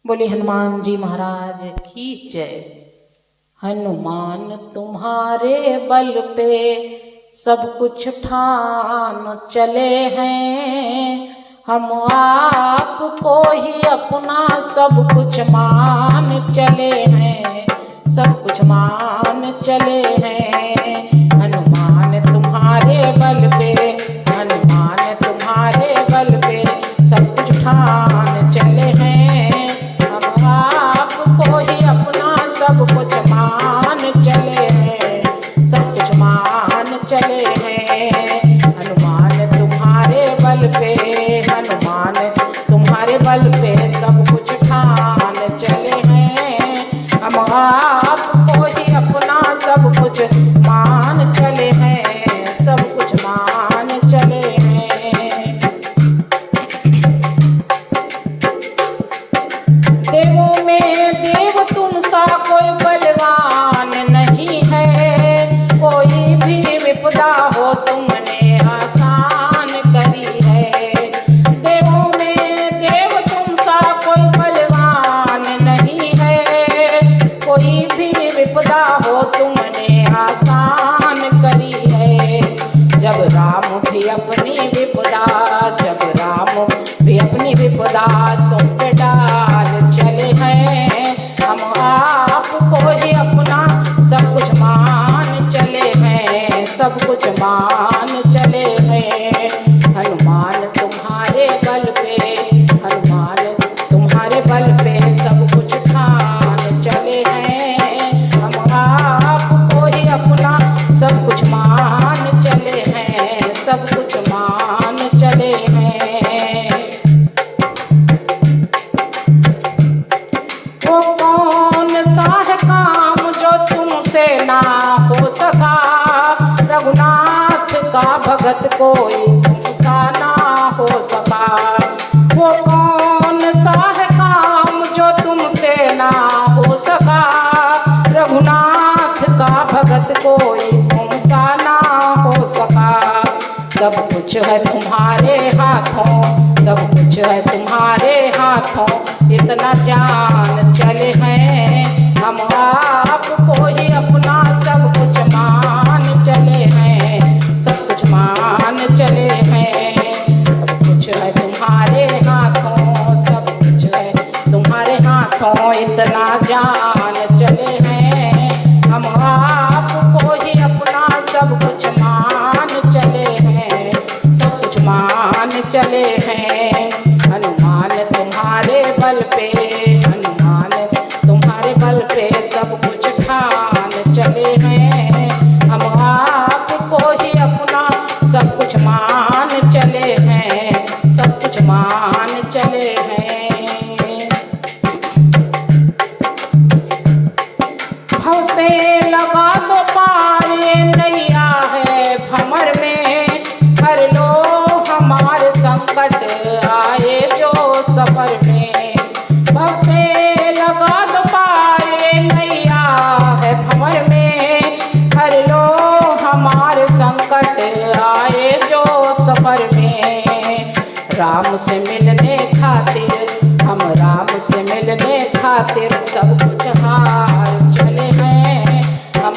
बोले हनुमान जी महाराज की जय। हनुमान तुम्हारे बल पे सब कुछ ठान चले हैं, हम आपको ही अपना सब कुछ मान चले हैं, सब कुछ मान चले हैं। हनुमान तुम्हारे बल पे, हनुमान तुम्हारे बल पे सब कुछ ठान चले हैं, हम आपको ही अपना सब कुछ मान चले हैं, सब कुछ मान चले हैं। हनुमान तुम्हारे बल पे, हनुमान तुम्हारे बल पे सब कुछ ठान चले हैं, हम आपको ही अपना सब कुछ मान चले हैं, सब कुछ मान चले हैं। देवों में देव तुम सा कोई बलवान नहीं है, कोई भी विपदा हो तुमने आसान करी है। देवों में देव तुम सा कोई बलवान नहीं है, कोई भी विपदा हो तुमने आसान करी है। जब राम भी अपनी विपदा, जब राम भी अपनी विपदा तुम पे डाल चले हैं, हम आपको ही अपना सब कुछ मान चले हैं, सब कुछ मान चले हैं। हनुमान तुम्हारे बल पे, हनुमान तुम्हारे बल पे सब कुछ ठान चले हैं, हम आपको ही अपना सब कुछ मान चले हैं, सब कुछ मान चले हैं। वो कौन सा है काम जो तुमसे ना हो सका, रघुनाथ का भगत कोई तुमसा ना हो सका। वो कौन सा है काम जो तुमसे ना हो सका, रघुनाथ का भगत कोई तुमसा ना हो सका। सब कुछ है तुम्हारे हाथों, सब कुछ है तुम्हारे हाथों, इतना जान चले हैं, हम आपको ही अपना सब कुछ मान चले हैं, सब कुछ मान चले हैं। सब कुछ है तुम्हारे हाथों, सब कुछ है तुम्हारे हाथों, इतना जान चले हैं, हम आपको ही अपना सब कुछ मान चले हैं, सब कुछ मान चले हैं। हनुमान तुम्हारे बल पे, हनुमान तुम्हारे बल पे सब कुछ ठान चले हैं, हम आपको ही अपना सब कुछ मान चले हैं, सब कुछ मान चले हैं। भव से लगा दो पार ये नैया है भंवर में, हर लो हमारे संकट आए जो सफर में। भव से लगा दो पार ये नैया है भंवर में, हर लो हमारे संकट आए जो सफर में। राम से मिलने खातिर, हम राम से मिलने खातिर सब कुछ हार चले हैं, हम